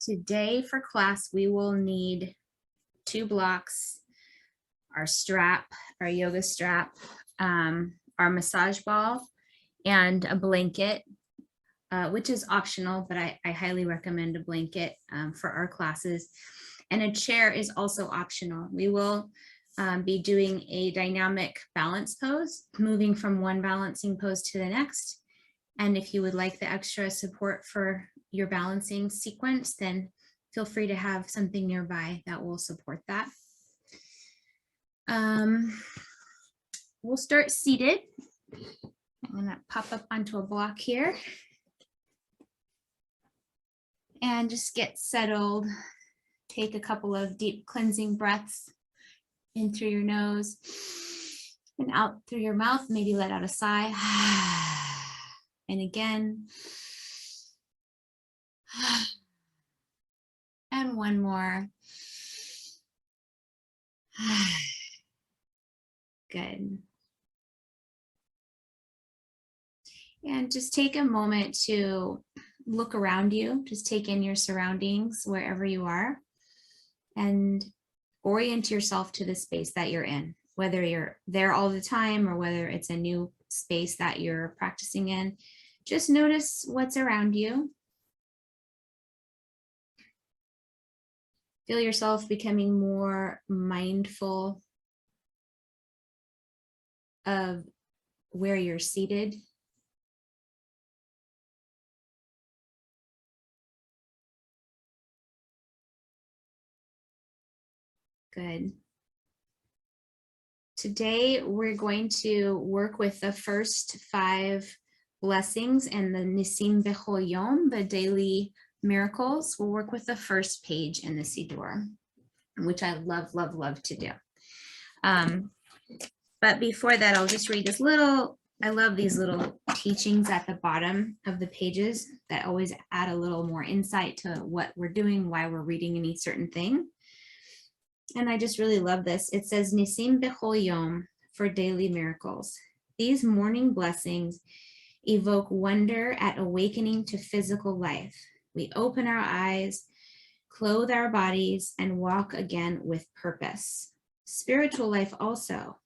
Today for class, we will need 2 blocks, our strap, our yoga strap, our massage ball, and a blanket, which is optional, but I highly recommend a blanket for our classes. And a chair is also optional. We will be doing a dynamic balance pose, moving from one balancing pose to the next. And if you would like the extra support for your balancing sequence, then feel free to have something nearby that will support that. We'll start seated. I'm gonna pop up onto a block here and just get settled. Take a couple of deep cleansing breaths in through your nose and out through your mouth. Maybe let out a sigh. And again. And one more. Good. And just take a moment to look around you. Just take in your surroundings wherever you are and orient yourself to the space that you're in, whether you're there all the time or whether it's a new space that you're practicing in. Just notice what's around you. Feel yourself becoming more mindful of where you're seated. Good. Today, we're going to work with the first 5 blessings and the Nisim Bechol Yom, the daily miracles. We'll work with the first page in the Siddur, which I love, love, love to do. But before that, I'll just read this little, I love these little teachings at the bottom of the pages that always add a little more insight to what we're doing, why we're reading any certain thing. And I just really love this. It says, Nisim Bechol Yom, for daily miracles. These morning blessings evoke wonder at awakening to physical life. We open our eyes, clothe our bodies, and walk again with purpose. Spiritual life also.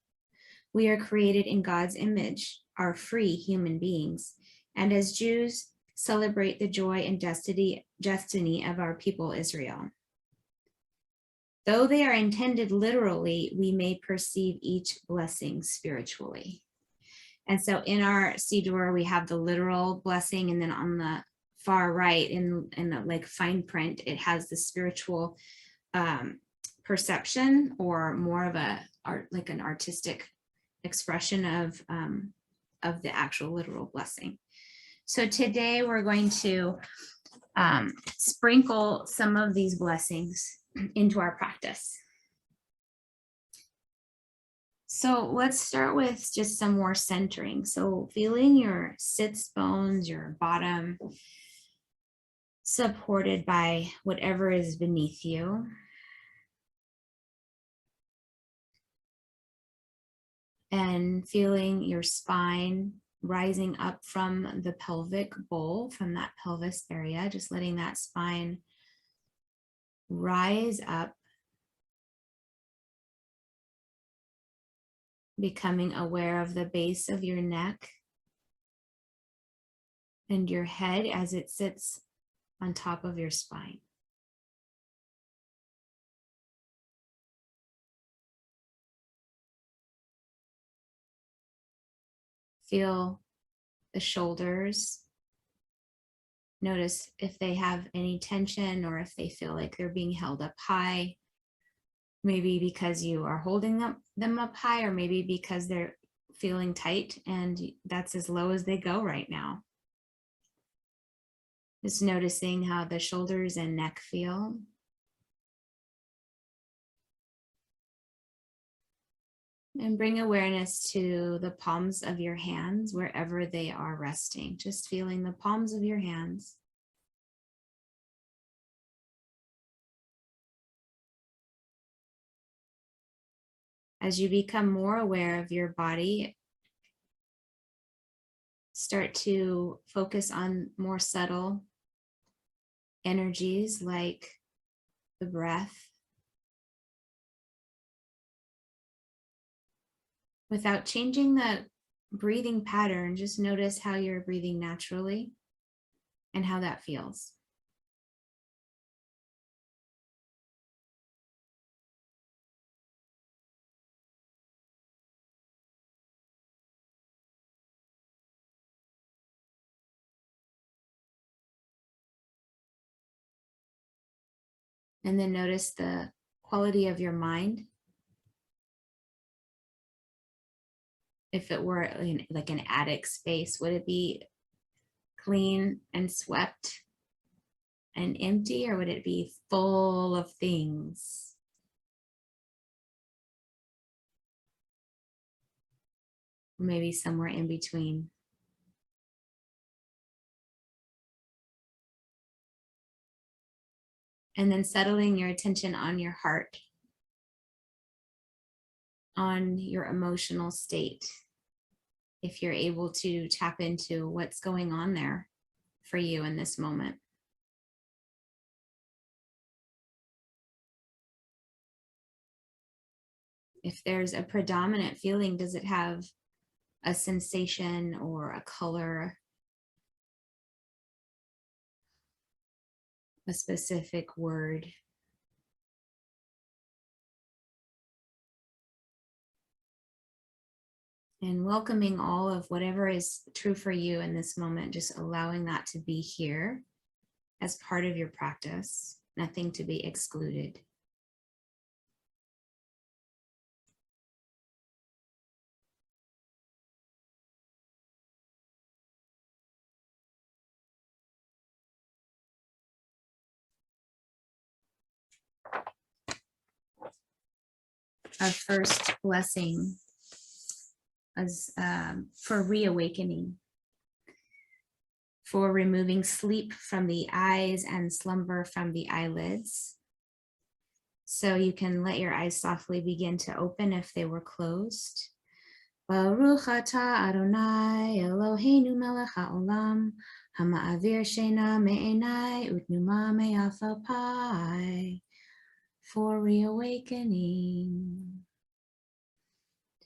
We are created in God's image, are free human beings, and as Jews, celebrate the joy and destiny of our people Israel. Though they are intended literally, we may perceive each blessing spiritually. And so in our Siddur, we have the literal blessing, and then on the far right in the like fine print, it has the spiritual perception, or more of a like an artistic expression of the actual literal blessing. So today we're going to sprinkle some of these blessings into our practice. So let's start with just some more centering. So feeling your sits bones, your bottom, supported by whatever is beneath you. And feeling your spine rising up from the pelvic bowl, from that pelvis area, just letting that spine rise up, becoming aware of the base of your neck and your head as it sits on top of your spine. Feel the shoulders. Notice if they have any tension or if they feel like they're being held up high. Maybe because you are holding them up high, or maybe because they're feeling tight and that's as low as they go right now. Just noticing how the shoulders and neck feel. And bring awareness to the palms of your hands wherever they are resting. Just feeling the palms of your hands. As you become more aware of your body, start to focus on more subtle energies like the breath without changing the breathing pattern. Just notice how you're breathing naturally and how that feels. And then notice the quality of your mind. If it were like an attic space, would it be clean and swept and empty, or would it be full of things? Maybe somewhere in between. And then settling your attention on your heart, on your emotional state. If you're able to tap into what's going on there for you in this moment. If there's a predominant feeling, does it have a sensation or a color, a specific word? And welcoming all of whatever is true for you in this moment, just allowing that to be here as part of your practice, nothing to be excluded. Our first blessing is for reawakening, for removing sleep from the eyes and slumber from the eyelids. So you can let your eyes softly begin to open if they were closed. Baruch atah Adonai Eloheinu melech haolam, hama'avir sheina me'enai utnuma me'afapai. For reawakening.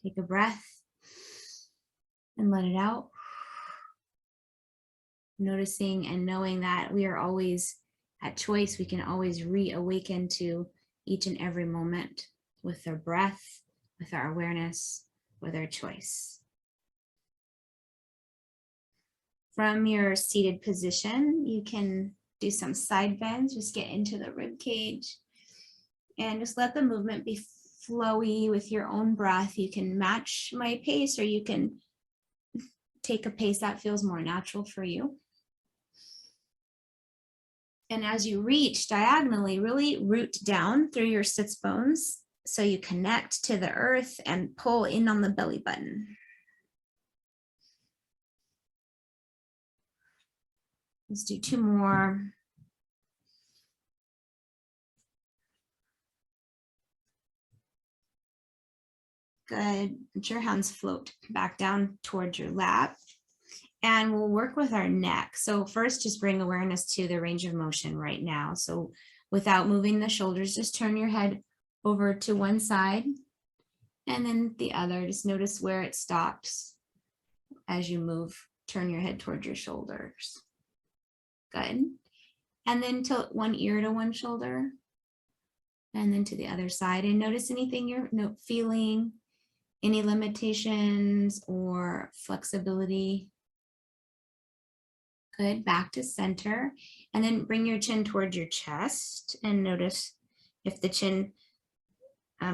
Take a breath and let it out. Noticing and knowing that we are always at choice. We can always reawaken to each and every moment with our breath, with our awareness, with our choice. From your seated position, you can do some side bends. Just get into the rib cage and just let the movement be flowy with your own breath. You can match my pace, or you can take a pace that feels more natural for you. And as you reach diagonally, really root down through your sits bones so you connect to the earth and pull in on the belly button. Let's do 2 more. Good. Let your hands float back down towards your lap. And we'll work with our neck. So first, just bring awareness to the range of motion right now. So without moving the shoulders, just turn your head over to one side and then the other. Just notice where it stops as you move. Turn your head towards your shoulders. Good. And then tilt one ear to one shoulder and then to the other side. And notice anything you're feeling, any limitations or flexibility. Good. Back to center. And then bring your chin towards your chest and notice if the chin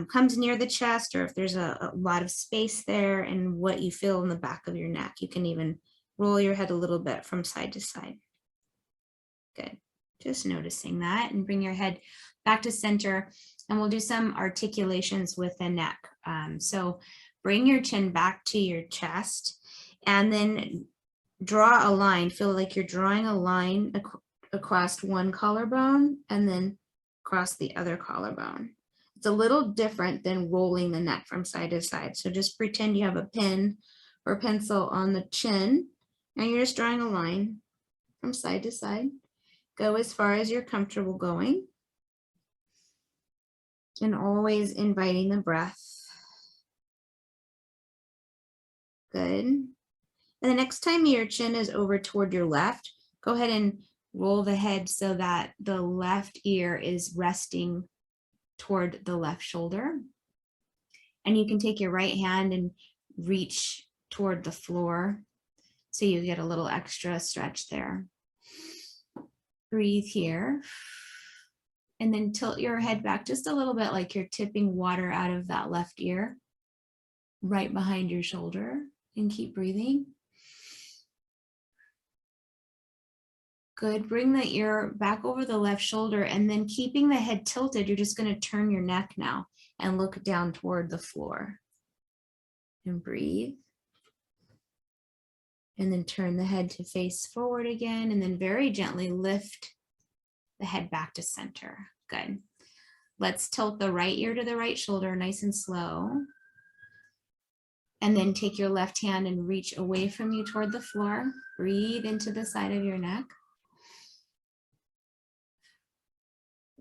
comes near the chest, or if there's a lot of space there, and what you feel in the back of your neck. You can even roll your head a little bit from side to side. Good. Just noticing that, and bring your head back to center, and we'll do some articulations with the neck. So bring your chin back to your chest and then draw a line. Feel like you're drawing a line across one collarbone and then across the other collarbone. It's a little different than rolling the neck from side to side. So just pretend you have a pen or pencil on the chin and you're just drawing a line from side to side. Go as far as you're comfortable going. And always inviting the breath. Good. And the next time your chin is over toward your left, go ahead and roll the head so that the left ear is resting toward the left shoulder. And you can take your right hand and reach toward the floor so you get a little extra stretch there. Breathe here. And then tilt your head back just a little bit like you're tipping water out of that left ear, right behind your shoulder, and keep breathing. Good. Bring the ear back over the left shoulder, and then keeping the head tilted, you're just going to turn your neck now and look down toward the floor. And breathe. And then turn the head to face forward again, and then very gently lift the head back to center. Good. Let's tilt the right ear to the right shoulder, nice and slow. And then take your left hand and reach away from you toward the floor. Breathe into the side of your neck.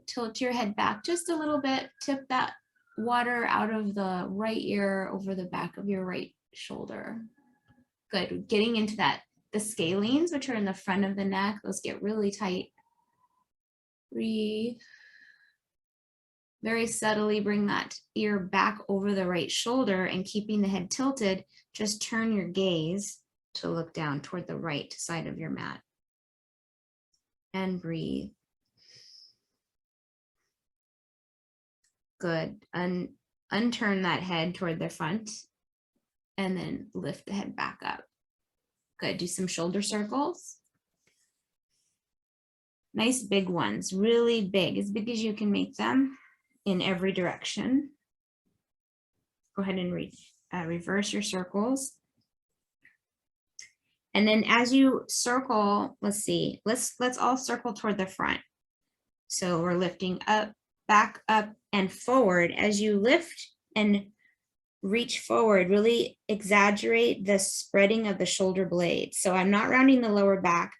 Tilt your head back just a little bit. Tip that water out of the right ear over the back of your right shoulder. Good. Getting into that, the scalenes, which are in the front of the neck, those get really tight. Breathe. Very subtly bring that ear back over the right shoulder, and keeping the head tilted, just turn your gaze to look down toward the right side of your mat. And breathe. Good. Unturn that head toward the front, and then lift the head back up. Good. Do some shoulder circles. Nice big ones, really big, as big as you can make them in every direction. Go ahead and reverse your circles. And then as you circle, let's all circle toward the front. So we're lifting up, back up, and forward. As you lift and reach forward, really exaggerate the spreading of the shoulder blades. So I'm not rounding the lower back.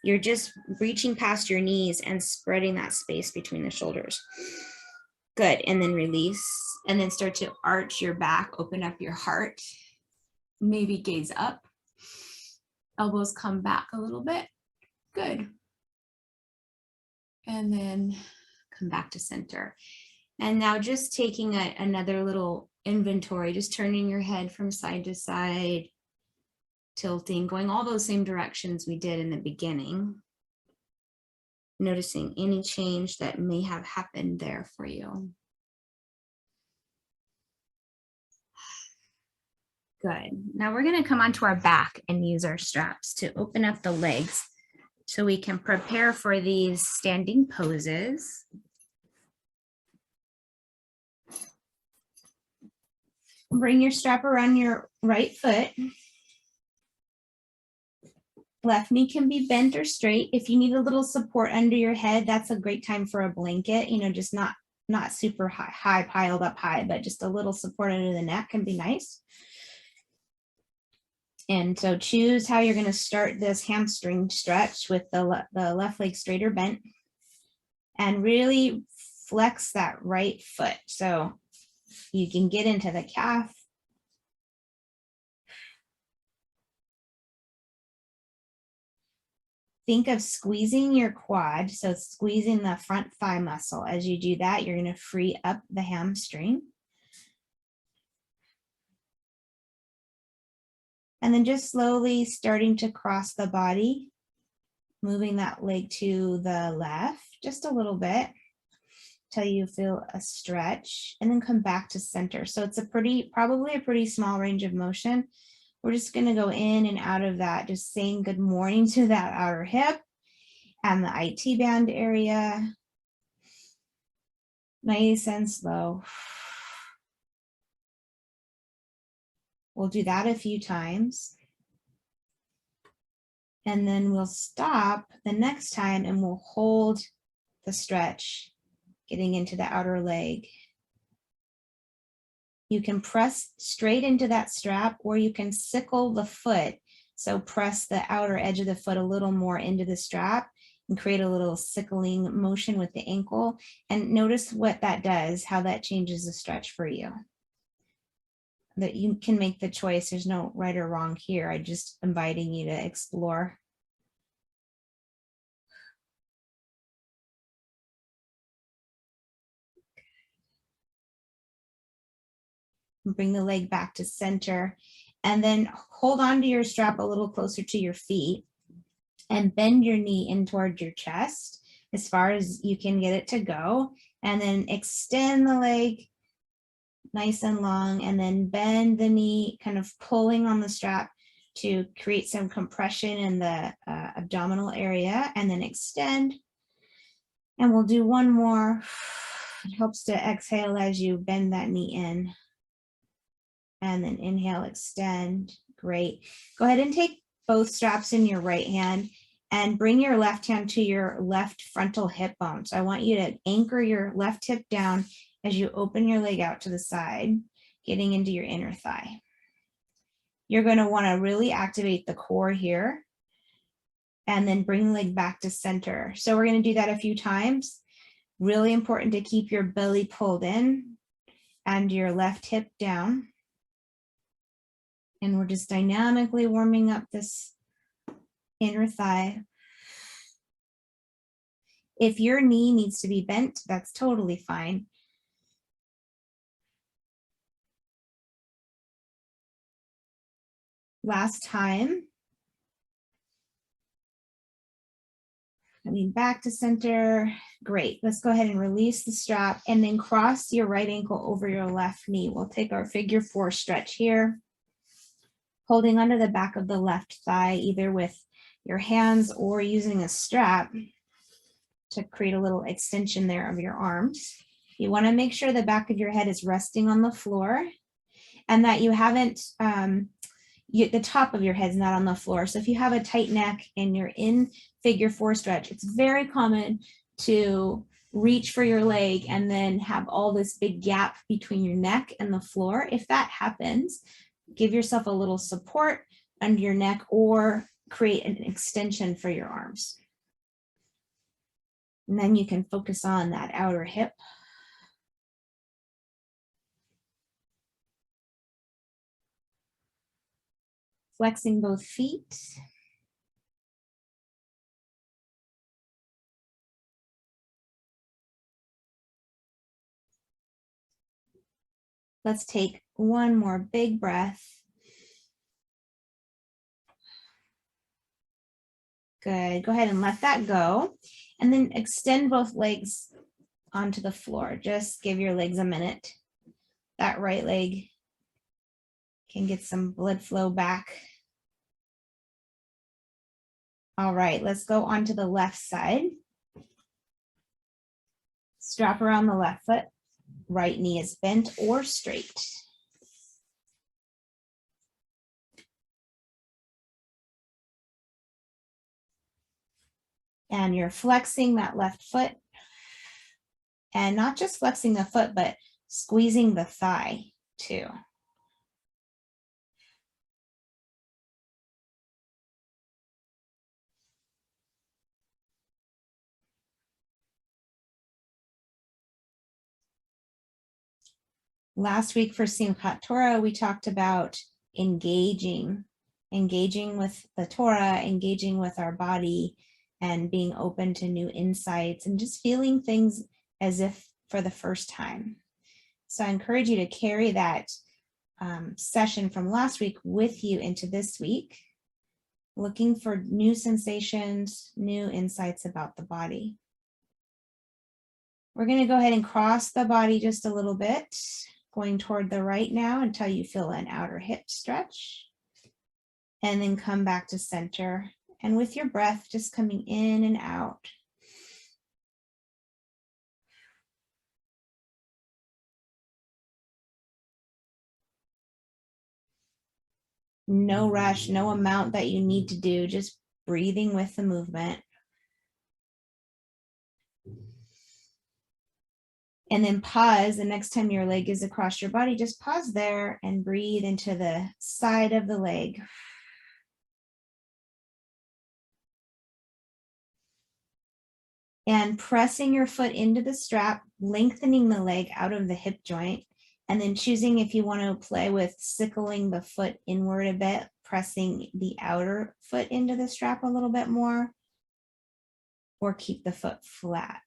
You're just reaching past your knees and spreading that space between the shoulders. Good. And then release, and then start to arch your back, open up your heart, maybe gaze up. Elbows come back a little bit. Good. And then come back to center. And now just taking another little inventory, just turning your head from side to side, tilting, going all those same directions we did in the beginning. Noticing any change that may have happened there for you. Good. Now we're going to come onto our back and use our straps to open up the legs so we can prepare for these standing poses. Bring your strap around your right foot. Left knee can be bent or straight. If you need a little support under your head, that's a great time for a blanket, just not super high, piled up high, but just a little support under the neck can be nice. And so choose how you're going to start this hamstring stretch with the left leg straight or bent, and really flex that right foot. So you can get into the calf. Think of squeezing your quad, so squeezing the front thigh muscle. As you do that, you're going to free up the hamstring. And then just slowly starting to cross the body, moving that leg to the left just a little bit till you feel a stretch, and then come back to center. So it's probably a pretty small range of motion. We're just going to go in and out of that, just saying good morning to that outer hip and the IT band area. Nice and slow. We'll do that a few times. And then we'll stop the next time and we'll hold the stretch, getting into the outer leg. You can press straight into that strap, or you can sickle the foot. So press the outer edge of the foot a little more into the strap and create a little sickling motion with the ankle. And notice what that does, how that changes the stretch for you. That you can make the choice. There's no right or wrong here. I'm just inviting you to explore. Bring the leg back to center, and then hold on to your strap a little closer to your feet and bend your knee in towards your chest as far as you can get it to go, and then extend the leg nice and long, and then bend the knee, kind of pulling on the strap to create some compression in the abdominal area, and then extend. And we'll do one more. It helps to exhale as you bend that knee in. And then inhale, extend. Great. Go ahead and take both straps in your right hand and bring your left hand to your left frontal hip bone. So I want you to anchor your left hip down as you open your leg out to the side, getting into your inner thigh. You're going to want to really activate the core here and then bring the leg back to center. So we're going to do that a few times. Really important to keep your belly pulled in and your left hip down. And we're just dynamically warming up this inner thigh. If your knee needs to be bent, that's totally fine. Last time. Coming back to center. Great. Let's go ahead and release the strap and then cross your right ankle over your left knee. We'll take our figure 4 stretch here. Holding onto the back of the left thigh, either with your hands or using a strap to create a little extension there of your arms. You want to make sure the back of your head is resting on the floor and that you haven't, the top of your head's not on the floor. So if you have a tight neck and you're in figure 4 stretch, it's very common to reach for your leg and then have all this big gap between your neck and the floor. If that happens, give yourself a little support under your neck or create an extension for your arms. And then you can focus on that outer hip. Flexing both feet. Let's take one more big breath. Good. Go ahead and let that go. And then extend both legs onto the floor. Just give your legs a minute. That right leg can get some blood flow back. All right, let's go onto the left side. Strap around the left foot. Right knee is bent or straight. And you're flexing that left foot. And not just flexing the foot, but squeezing the thigh too. Last week for Simchat Torah, we talked about engaging with the Torah, engaging with our body, and being open to new insights and just feeling things as if for the first time. So I encourage you to carry that session from last week with you into this week, looking for new sensations, new insights about the body. We're going to go ahead and cross the body just a little bit, going toward the right now until you feel an outer hip stretch, and then come back to center. And with your breath, just coming in and out. No rush, no amount that you need to do, just breathing with the movement. And then pause. The next time your leg is across your body, just pause there and breathe into the side of the leg. and pressing your foot into the strap, lengthening the leg out of the hip joint, and then choosing if you want to play with sickling the foot inward a bit, pressing the outer foot into the strap a little bit more, or keep the foot flat.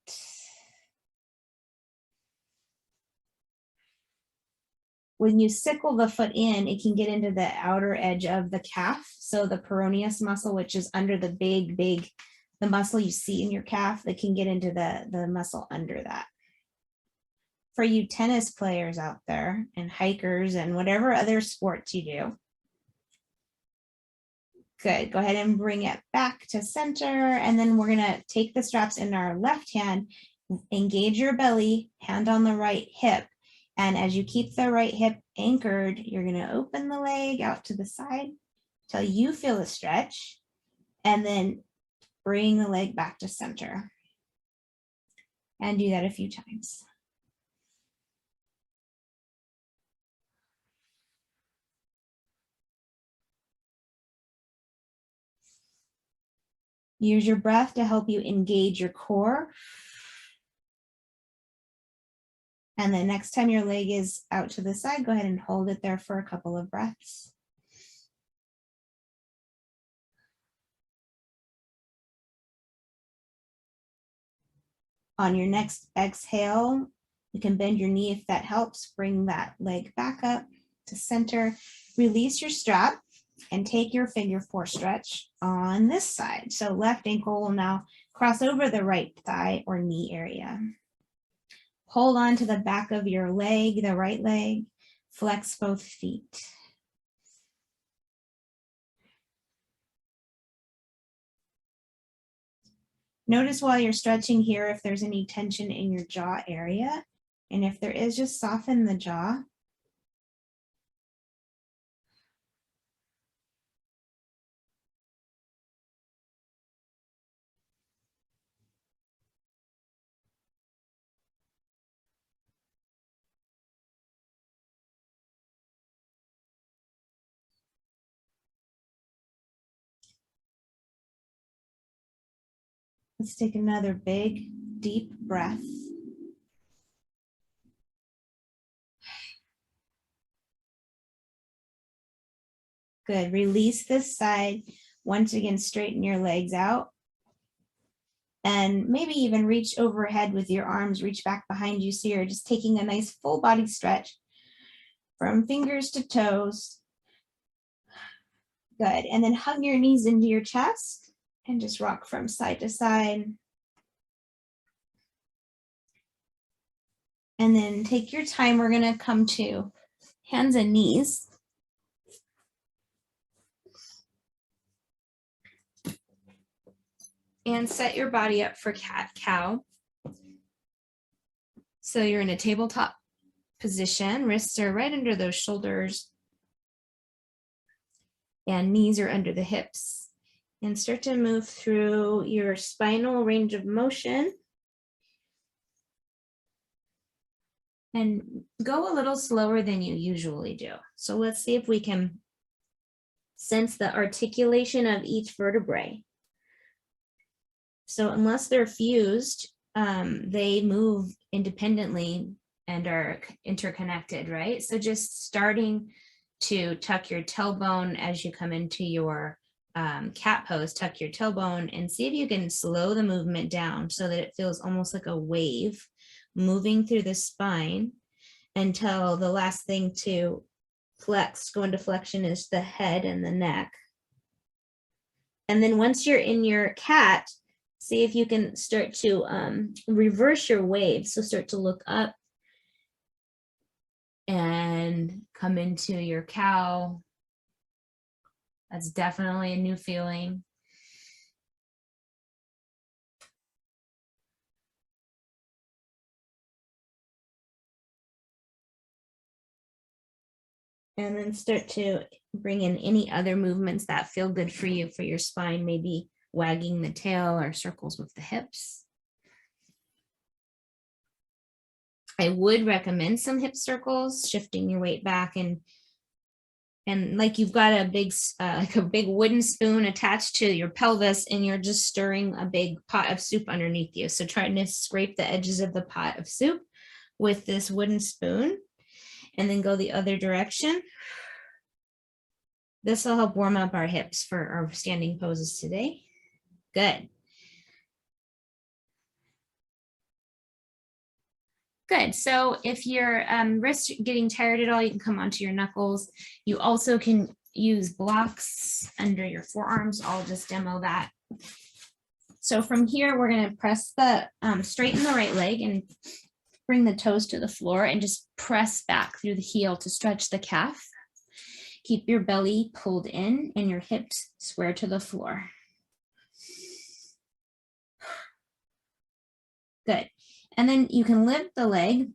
When you sickle the foot in, it can get into the outer edge of the calf. So the peroneus muscle, which is under the the muscle you see in your calf, that can get into the muscle under that. For you tennis players out there and hikers and whatever other sports you do, good, go ahead and bring it back to center. And then we're gonna take the straps in our left hand, engage your belly, hand on the right hip. And as you keep the right hip anchored, you're going to open the leg out to the side till you feel a stretch, and then bring the leg back to center. And do that a few times. Use your breath to help you engage your core. And the next time your leg is out to the side, go ahead and hold it there for a couple of breaths. On your next exhale, you can bend your knee if that helps. Bring that leg back up to center. Release your strap and take your figure 4 stretch on this side. So left ankle will now cross over the right thigh or knee area. Hold on to the back of your leg, the right leg. Flex both feet. Notice while you're stretching here if there's any tension in your jaw area. And if there is, just soften the jaw. Let's take another big, deep breath. Good. Release this side. Once again, straighten your legs out. And maybe even reach overhead with your arms, reach back behind you. So you're just taking a nice full body stretch from fingers to toes. Good. And then hug your knees into your chest and just rock from side to side. And then take your time. We're going to come to hands and knees. And set your body up for cat-cow. So you're in a tabletop position. Wrists are right under those shoulders. And knees are under the hips. And start to move through your spinal range of motion. And go a little slower than you usually do. So let's see if we can sense the articulation of each vertebrae. So unless they're fused, they move independently and are interconnected, right? So just starting to tuck your tailbone as you come into your cat pose, tuck your tailbone and see if you can slow the movement down so that it feels almost like a wave moving through the spine until the last thing to go into flexion is the head and the neck. And then once you're in your cat, see if you can start to reverse your wave. So start to look up and come into your cow. That's definitely a new feeling. And then start to bring in any other movements that feel good for you for your spine, maybe wagging the tail or circles with the hips. I would recommend some hip circles, shifting your weight back and And like you've got a big, like a big wooden spoon attached to your pelvis, and you're just stirring a big pot of soup underneath you. So trying to scrape the edges of the pot of soup with this wooden spoon, and then go the other direction. This will help warm up our hips for our standing poses today. Good. Good. So if your wrists getting tired at all, you can come onto your knuckles. You also can use blocks under your forearms. I'll just demo that. So from here, we're going to press the straighten the right leg and bring the toes to the floor and just press back through the heel to stretch the calf. Keep your belly pulled in and your hips square to the floor. Good. And then you can lift the leg,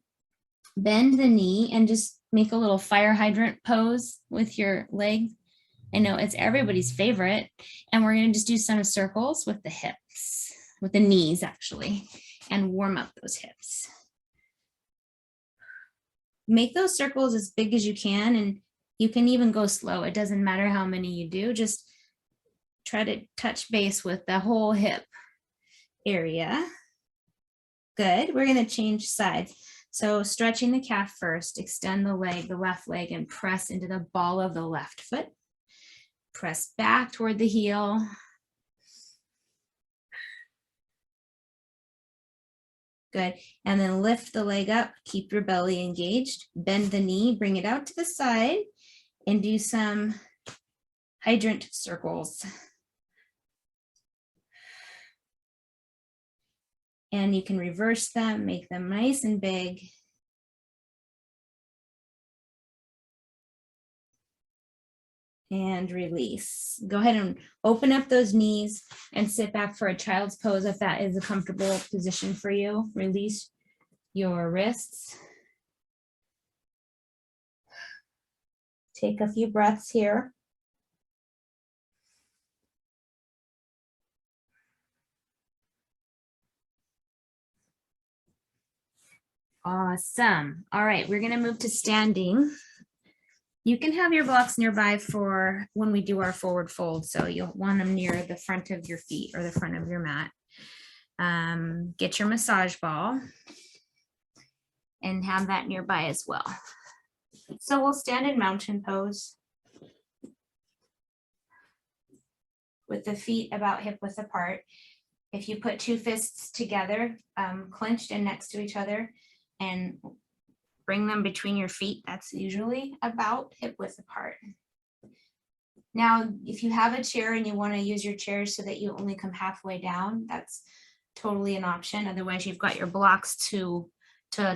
bend the knee, and just make a little fire hydrant pose with your leg. I know it's everybody's favorite. And we're going to just do some circles with the hips, with the knees actually, and warm up those hips. Make those circles as big as you can, and you can even go slow. It doesn't matter how many you do. Just try to touch base with the whole hip area. Good. We're going to change sides. So stretching the calf first, extend the leg, the left leg, and press into the ball of the left foot. Press back toward the heel. Good. And then lift the leg up, keep your belly engaged, bend the knee, bring it out to the side, and do some hydrant circles. And you can reverse them, make them nice and big. And release. Go ahead and open up those knees and sit back for a child's pose if that is a comfortable position for you. Release your wrists. Take a few breaths here. Awesome. All right, we're going to move to standing. You can have your blocks nearby for when we do our forward fold. So you'll want them near the front of your feet or the front of your mat. Get your massage ball and have that nearby as well. So we'll stand in mountain pose with the feet about hip width apart. If you put two fists together, clenched and next to each other, and bring them between your feet, that's usually about hip width apart. Now, if you have a chair and you want to use your chair so that you only come halfway down, that's totally an option. Otherwise, you've got your blocks to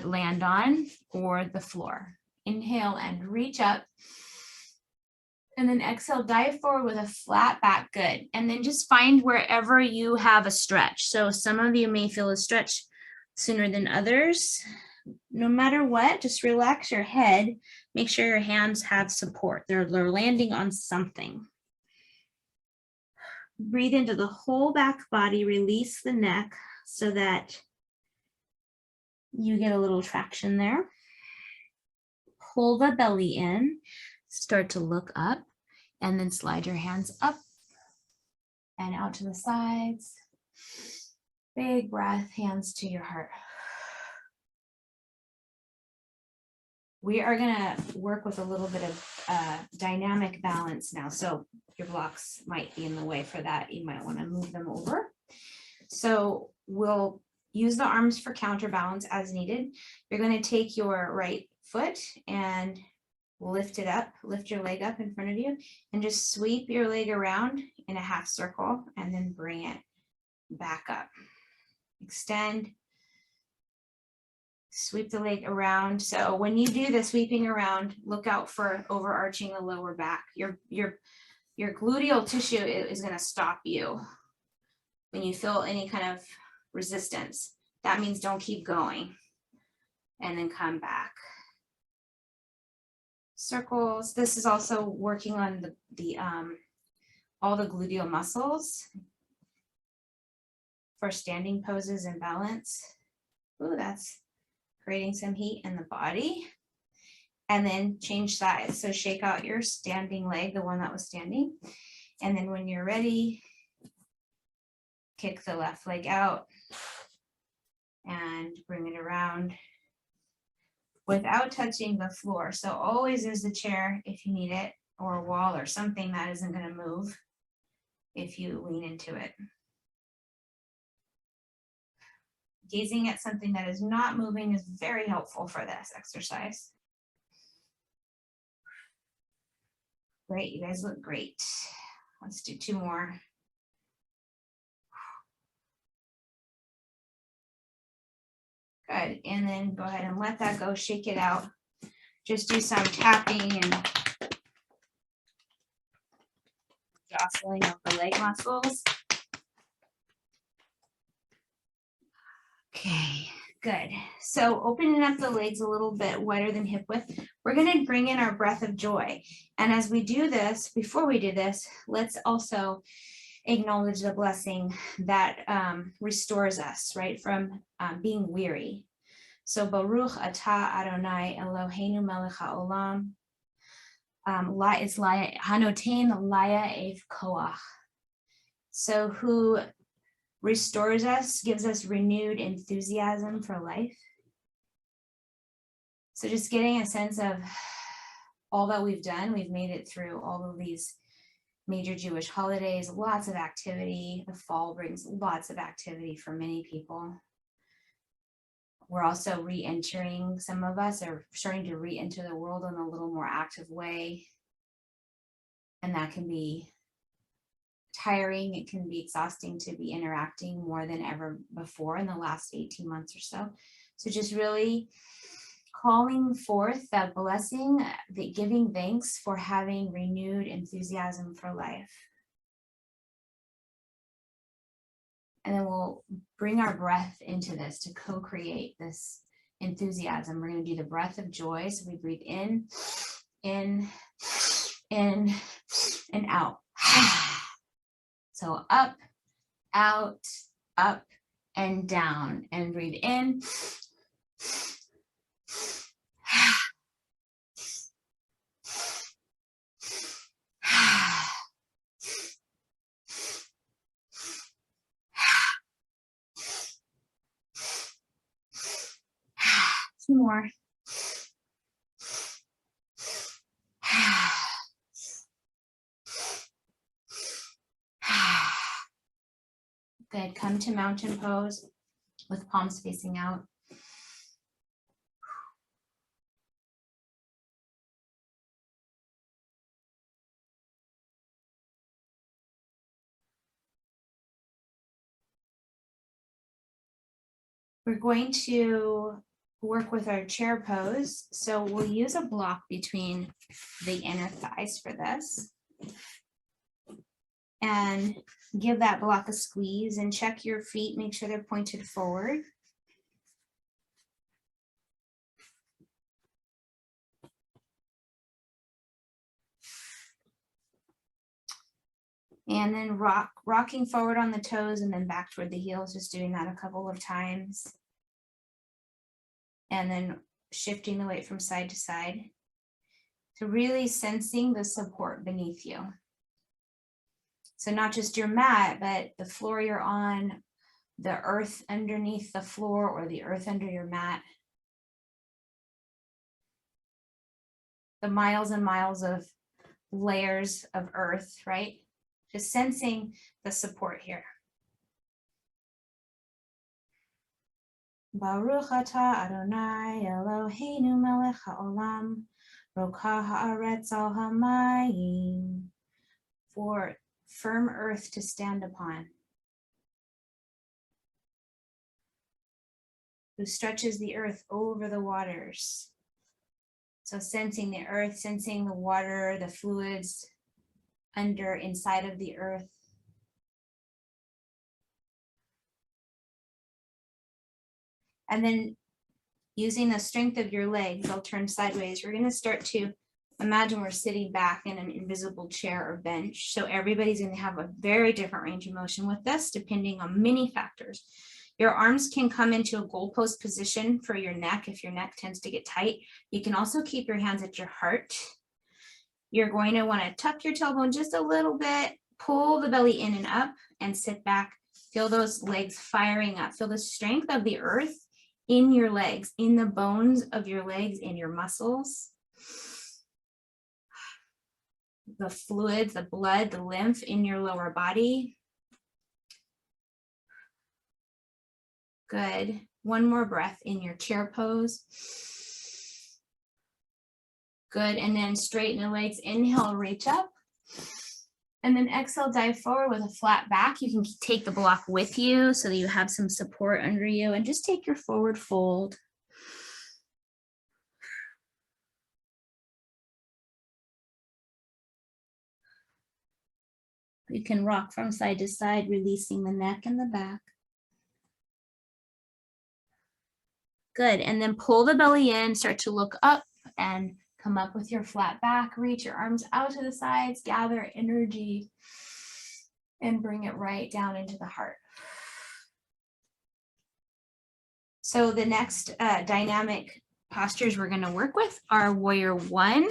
land on or the floor. Inhale and reach up. And then exhale, dive forward with a flat back. Good. And then just find wherever you have a stretch. So some of you may feel a stretch sooner than others. No matter what, just relax your head. Make sure your hands have support. They're landing on something. Breathe into the whole back body. Release the neck so that you get a little traction there. Pull the belly in. Start to look up, and then slide your hands up and out to the sides. Big breath, hands to your heart. We are going to work with a little bit of dynamic balance now. So your blocks might be in the way for that. You might want to move them over. So we'll use the arms for counterbalance as needed. You're going to take your right foot and lift it up, lift your leg up in front of you, and just sweep your leg around in a half circle and then bring it back up. Extend. Sweep the leg around. So when you do the sweeping around, look out for overarching the lower back. Your gluteal tissue is going to stop you when you feel any kind of resistance. That means don't keep going. And then come back. Circles. This is also working on all the gluteal muscles for standing poses and balance. Ooh, that's creating some heat in the body. and then change sides. So shake out your standing leg, the one that was standing. And then when you're ready, kick the left leg out and bring it around without touching the floor. So always use the chair if you need it, or a wall or something that isn't going to move if you lean into it. Gazing at something that is not moving is very helpful for this exercise. Great, you guys look great. Let's do 2 more. Good, and then go ahead and let that go, shake it out. Just do some tapping and jostling of the leg muscles. Okay, good. So opening up the legs a little bit wider than hip width, we're going to bring in our breath of joy. And as we do this, before we do this, let's also acknowledge the blessing that restores us, right, from being weary. So Baruch atah Adonai Eloheinu melech haolam, is hanotein laya ev koach. So who restores us, gives us renewed enthusiasm for life. So just getting a sense of all that we've done. We've made it through all of these major Jewish holidays, lots of activity. The fall brings lots of activity for many people. We're also re-entering, some of us are starting to re-enter the world in a little more active way. And that can be tiring. It can be exhausting to be interacting more than ever before in the last 18 months or so. So just really calling forth that blessing, the giving thanks for having renewed enthusiasm for life. And then we'll bring our breath into this to co-create this enthusiasm. We're going to do the breath of joy. So we breathe in, and out. So up, out, up, and down. And breathe in. Two more. Good. Come to mountain pose with palms facing out. We're going to work with our chair pose. So we'll use a block between the inner thighs for this. And give that block a squeeze and check your feet, make sure they're pointed forward. And then rocking forward on the toes and then back toward the heels, just doing that a couple of times. And then shifting the weight from side to side. So really sensing the support beneath you. So not just your mat, but the floor you're on, the earth underneath the floor, or the earth under your mat. The miles and miles of layers of earth, right? Just sensing the support here. Baruch atah Adonai Eloheinu melech haolam, rokah haaretz al hamayim. For firm earth to stand upon. Who stretches the earth over the waters. So sensing the earth, sensing the water, the fluids inside of the earth. And then using the strength of your legs, I'll turn sideways. We're going to start to imagine we're sitting back in an invisible chair or bench. So everybody's going to have a very different range of motion with this, depending on many factors. Your arms can come into a goalpost position for your neck if your neck tends to get tight. You can also keep your hands at your heart. You're going to want to tuck your tailbone just a little bit, pull the belly in and up, and sit back. Feel those legs firing up. Feel the strength of the earth in your legs, in the bones of your legs, in your muscles. The fluids, the blood, the lymph in your lower body. Good. One more breath in your chair pose. Good. And then straighten the legs. Inhale, reach up. And then exhale, dive forward with a flat back. You can take the block with you so that you have some support under you, and just take your forward fold. You can rock from side to side, releasing the neck and the back. Good. And then pull the belly in, start to look up and come up with your flat back. Reach your arms out to the sides, gather energy, and bring it right down into the heart. So the next dynamic postures we're going to work with are warrior one.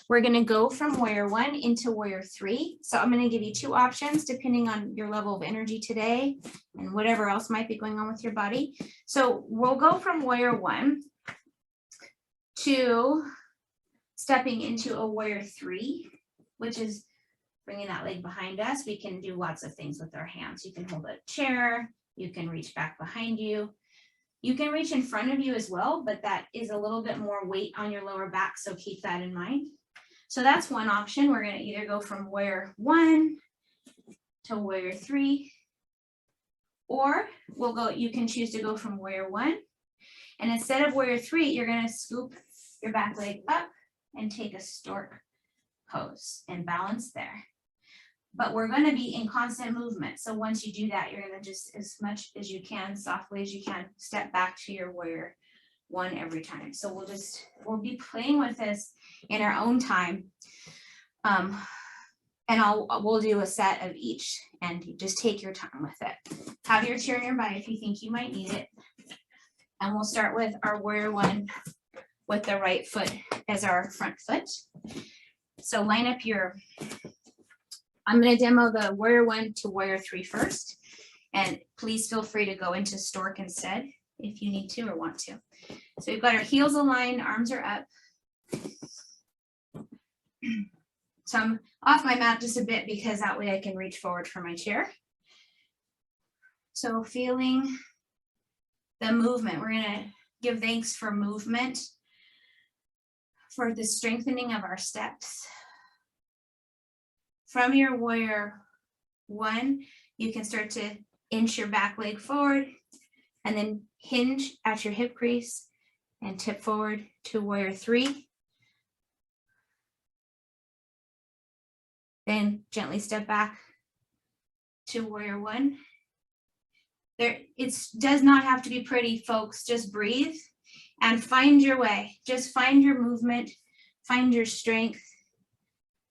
We're going to go from warrior one into warrior three. So I'm going to give you two options depending on your level of energy today and whatever else might be going on with your body. So we'll go from warrior one to stepping into a warrior three, which is bringing that leg behind us. We can do lots of things with our hands. You can hold a chair, you can reach back behind you. You can reach in front of you as well, but that is a little bit more weight on your lower back, so keep that in mind. So that's one option. We're going to either go from warrior one to warrior three, or you can choose to go from warrior one, and instead of warrior three, you're going to scoop your back leg up and take a stork pose and balance there. But we're going to be in constant movement. So once you do that, you're going to just, as much as you can, softly as you can, step back to your warrior one every time. So we'll be playing with this in our own time. And we'll do a set of each, and you just take your time with it. Have your chair nearby if you think you might need it. And we'll start with our warrior one with the right foot as our front foot. So line up I'm going to demo the warrior one to warrior three first, and please feel free to go into stork instead if you need to or want to. So we've got our heels aligned, arms are up. So I'm off my mat just a bit because that way I can reach forward for my chair. So feeling the movement, we're going to give thanks for movement, for the strengthening of our steps. From your warrior one, you can start to inch your back leg forward and then hinge at your hip crease and tip forward to warrior three. Then gently step back to warrior one. It does not have to be pretty, folks. Just breathe and find your way. Just find your movement, find your strength.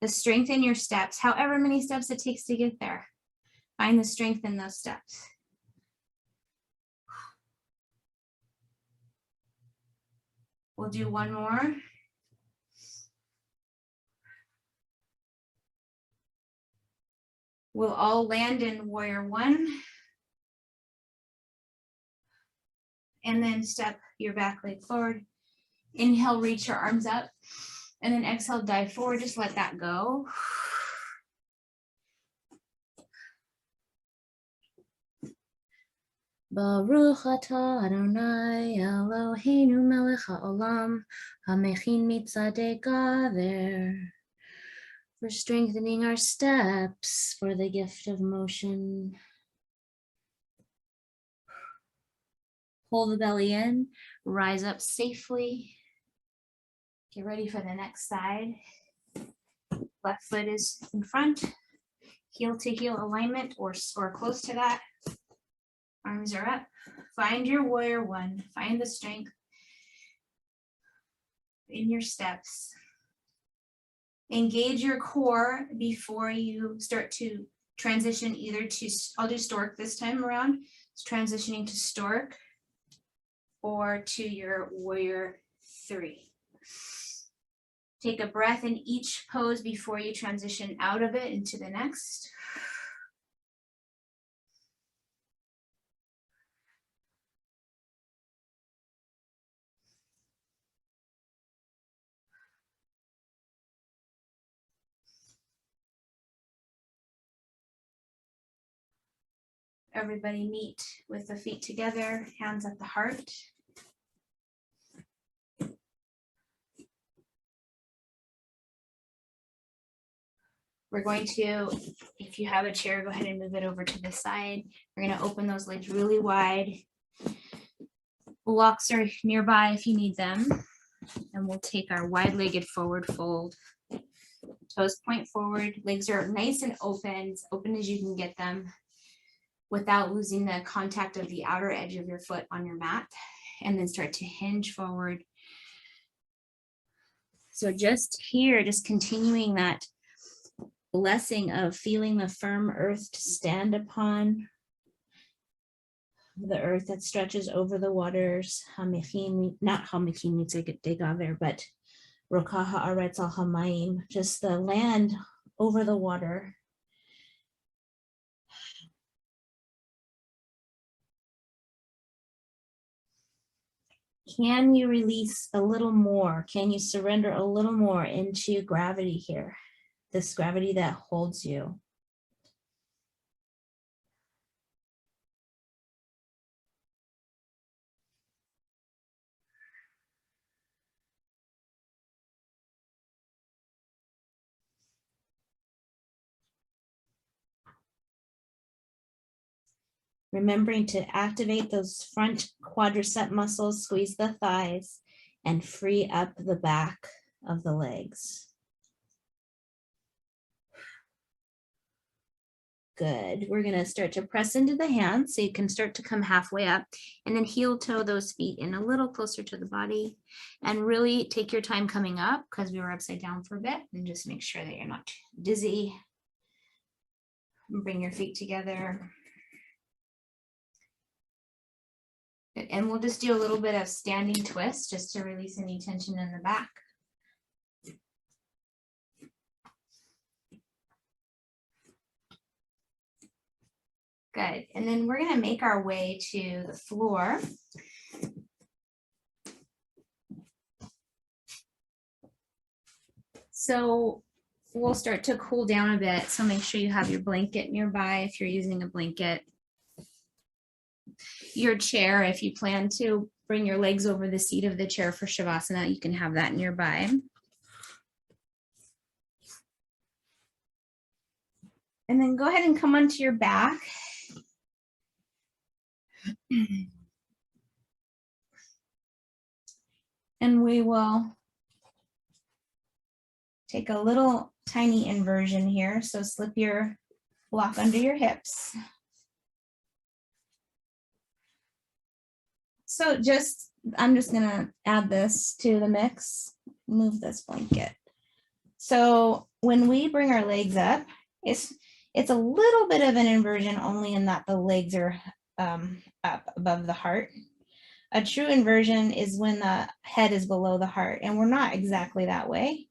The strength in your steps, however many steps it takes to get there. Find the strength in those steps. We'll do one more. We'll all land in warrior one. And then step your back leg forward. Inhale, reach your arms up. And then exhale, dive forward, just let that go. Baruch atah Adonai Eloheinu melech haolam hamechin mitzadeka there. For strengthening our steps, for the gift of motion. Pull the belly in, rise up safely. Get ready for the next side. Left foot is in front, heel to heel alignment or close to that. Arms are up. Find your warrior one. Find the strength in your steps. Engage your core before you start to transition either to, I'll do stork this time around, It's transitioning to stork or to your warrior 3. Take a breath in each pose before you transition out of it into the next. Everybody meet with the feet together, hands at the heart. We're going to, if you have a chair, go ahead and move it over to the side. We're going to open those legs really wide. Blocks are nearby if you need them. And we'll take our wide-legged forward fold. Toes point forward, legs are nice and open, as open as you can get them without losing the contact of the outer edge of your foot on your mat. And then start to hinge forward. So just here, just continuing that blessing of feeling the firm earth to stand upon, the earth that stretches over the waters, not Hamichin Degaver, but Rokaha Aretz al Hamayim, just the land over the water. Can you release a little more? Can you surrender a little more into gravity here? This gravity that holds you. Remembering to activate those front quadricep muscles, squeeze the thighs, and free up the back of the legs. Good. We're going to start to press into the hands so you can start to come halfway up and then heel toe those feet in a little closer to the body and really take your time coming up because we were upside down for a bit, and just make sure that you're not dizzy. Bring your feet together. And we'll just do a little bit of standing twist just to release any tension in the back. Good. And then we're going to make our way to the floor. So we'll start to cool down a bit. So make sure you have your blanket nearby if you're using a blanket. Your chair, if you plan to bring your legs over the seat of the chair for Shavasana, you can have that nearby. And then go ahead and come onto your back. And we will take a little tiny inversion here. So slip your block under your hips. So I'm just gonna add this to the mix, move this blanket. So when we bring our legs up, it's a little bit of an inversion only in that the legs are up above the heart. A true inversion is when the head is below the heart, and we're not exactly that way.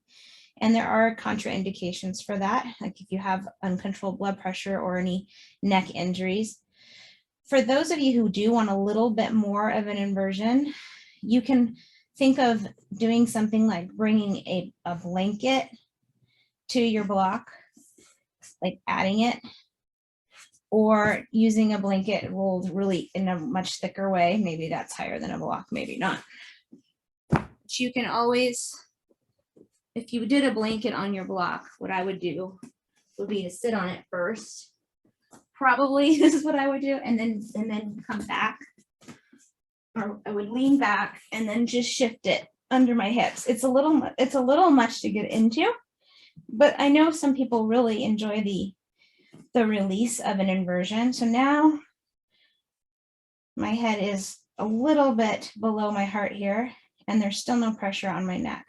And there are contraindications for that, like if you have uncontrolled blood pressure or any neck injuries. For those of you who do want a little bit more of an inversion, you can think of doing something like bringing a blanket to your block, like adding it, or using a blanket rolled really in a much thicker way. Maybe that's higher than a block, maybe not. But you can always, if you did a blanket on your block, what I would do would be to sit on it first. Probably this is what I would do, and then come back, or I would lean back and then just shift it under my hips. It's a little much to get into, but I know some people really enjoy the release of an inversion. So now my head is a little bit below my heart here, and there's still no pressure on my neck.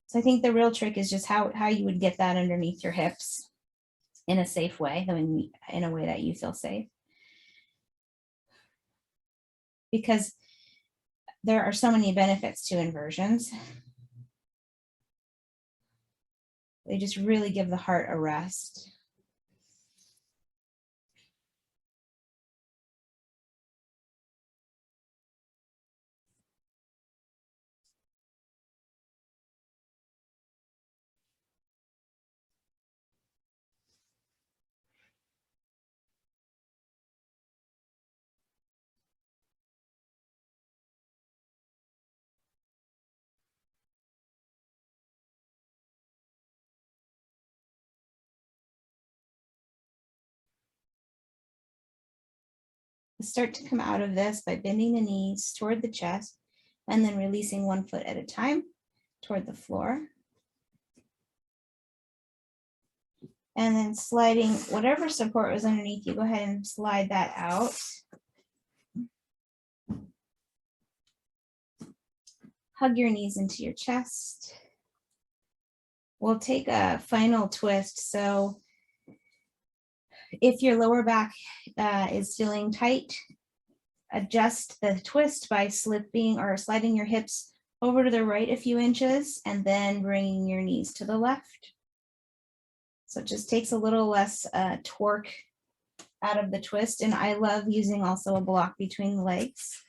So I think the real trick is just how you would get that underneath your hips in a safe way, in a way that you feel safe. because there are so many benefits to inversions. They just really give the heart a rest. Start to come out of this by bending the knees toward the chest and then releasing one foot at a time toward the floor. And then sliding whatever support was underneath you, go ahead and slide that out. Hug your knees into your chest. We'll take a final twist. So if your lower back is feeling tight, adjust the twist by slipping or sliding your hips over to the right a few inches and then bringing your knees to the left. So it just takes a little less torque out of the twist. And I love using also a block between the legs.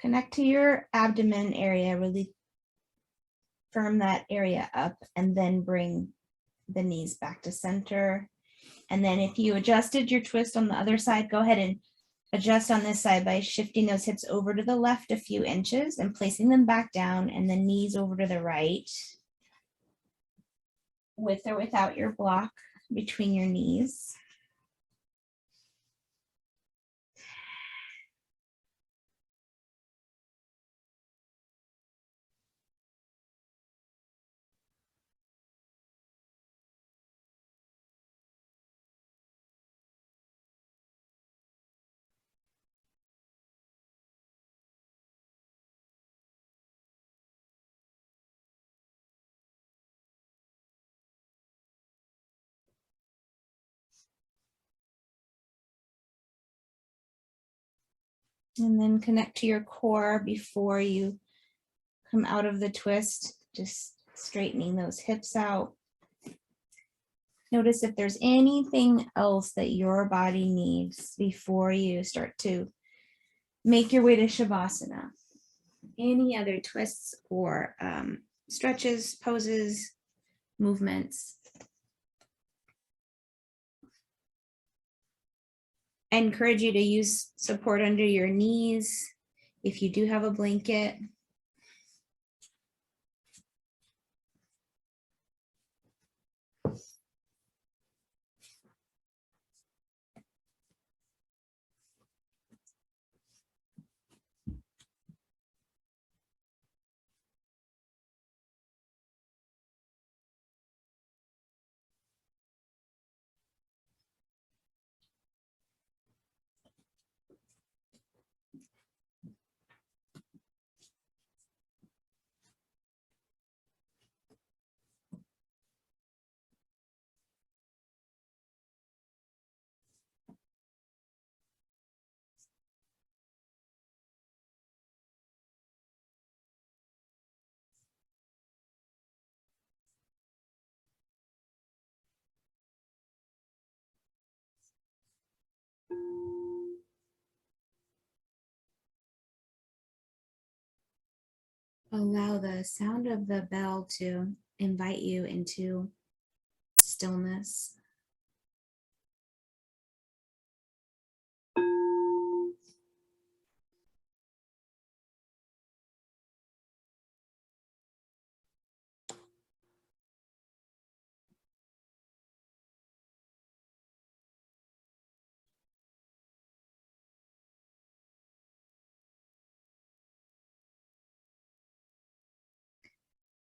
Connect to your abdomen area, really firm that area up, and then bring the knees back to center. And then if you adjusted your twist on the other side, go ahead and adjust on this side by shifting those hips over to the left a few inches and placing them back down, and the knees over to the right, with or without your block between your knees. And then connect to your core before you come out of the twist, just straightening those hips out. Notice if there's anything else that your body needs before you start to make your way to Shavasana. Any other twists or stretches, poses, movements. I encourage you to use support under your knees if you do have a blanket. Allow the sound of the bell to invite you into stillness.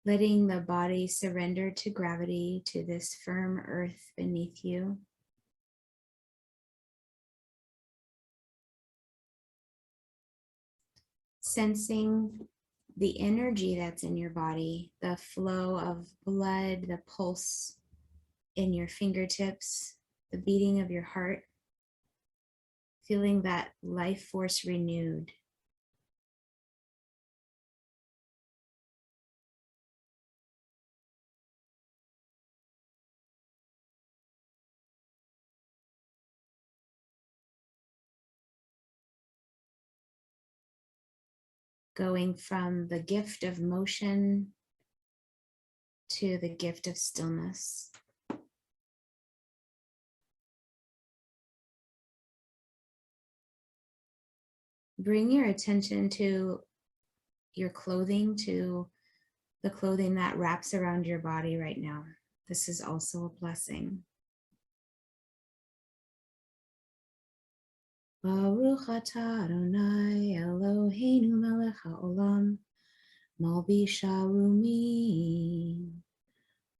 letting the body surrender to gravity, to this firm earth beneath you. Sensing the energy that's in your body, the flow of blood, the pulse in your fingertips, the beating of your heart, feeling that life force renewed. Going from the gift of motion to the gift of stillness. Bring your attention to your clothing, to the clothing that wraps around your body right now. This is also a blessing. Baruch atah Adonai Eloheinu melech haolam, malbish harumim,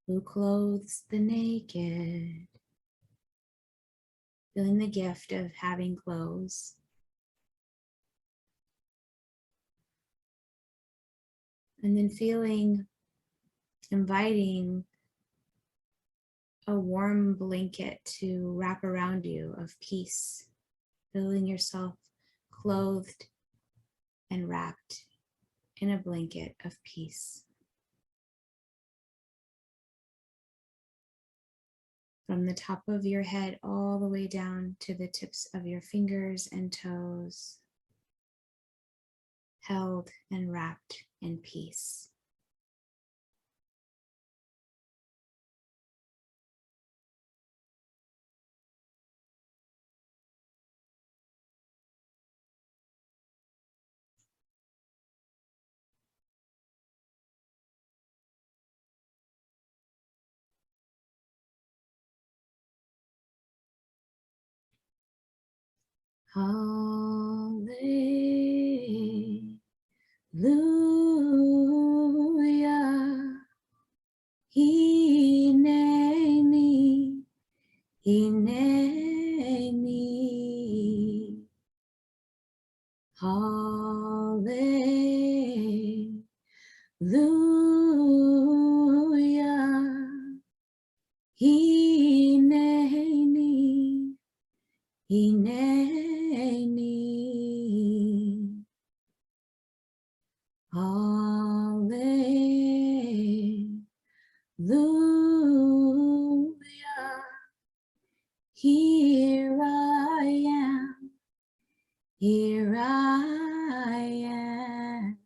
who clothes the naked. Feeling the gift of having clothes. And then inviting a warm blanket to wrap around you of peace, feeling yourself clothed and wrapped in a blanket of peace. From the top of your head all the way down to the tips of your fingers and toes, held and wrapped in peace. Hallelujah. Hineni, Hineni. Hallelujah. Hineni, Hineni. Hallelujah. Here I am. Here I am.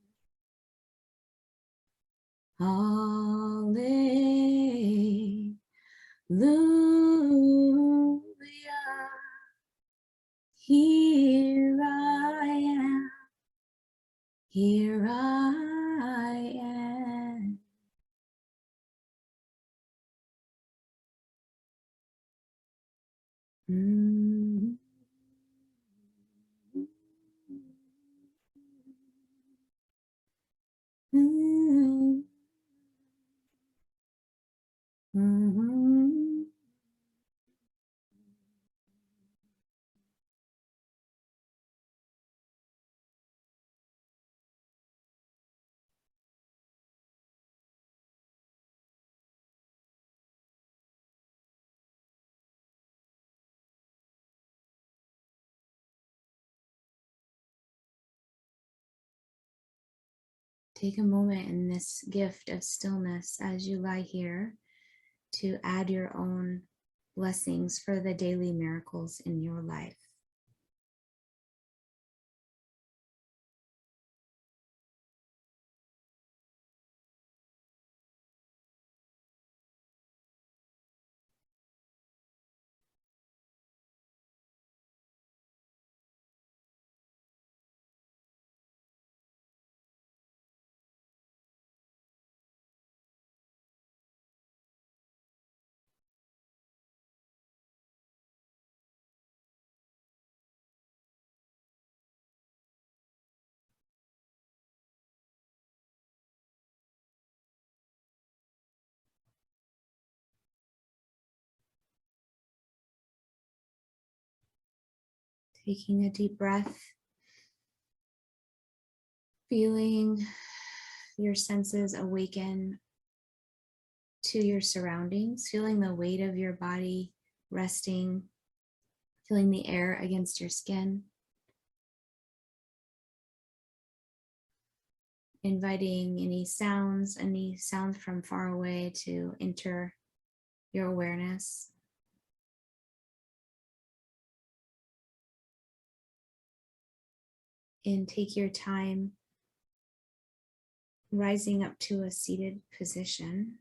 Hallelujah. Here I am. Here I am. Mm. Mm. Mm. Take a moment in this gift of stillness as you lie here to add your own blessings for the daily miracles in your life. Taking a deep breath, feeling your senses awaken to your surroundings, feeling the weight of your body resting, feeling the air against your skin. Inviting any sounds from far away to enter your awareness. And take your time rising up to a seated position.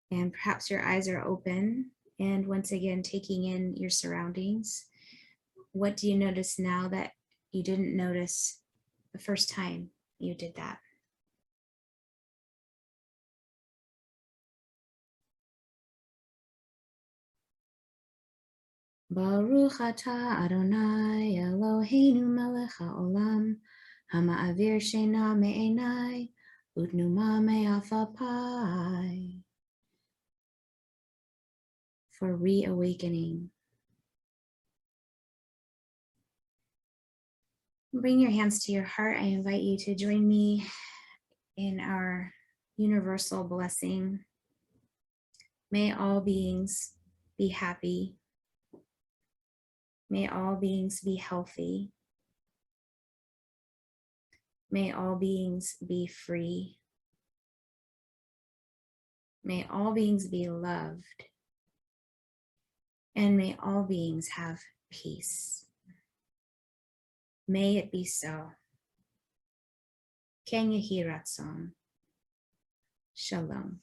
And perhaps your eyes are open, and once again taking in your surroundings. What do you notice now that you didn't notice the first time you did that? Baruch atah Adonai Eloheinu melech haolam hama'avir sheina me'enai utnuma me'afapai. For reawakening. Bring your hands to your heart. I invite you to join me in our universal blessing. May all beings be happy. May all beings be healthy. May all beings be free. May all beings be loved. And may all beings have peace. May it be so. Ken Yehi Ratzon. Shalom.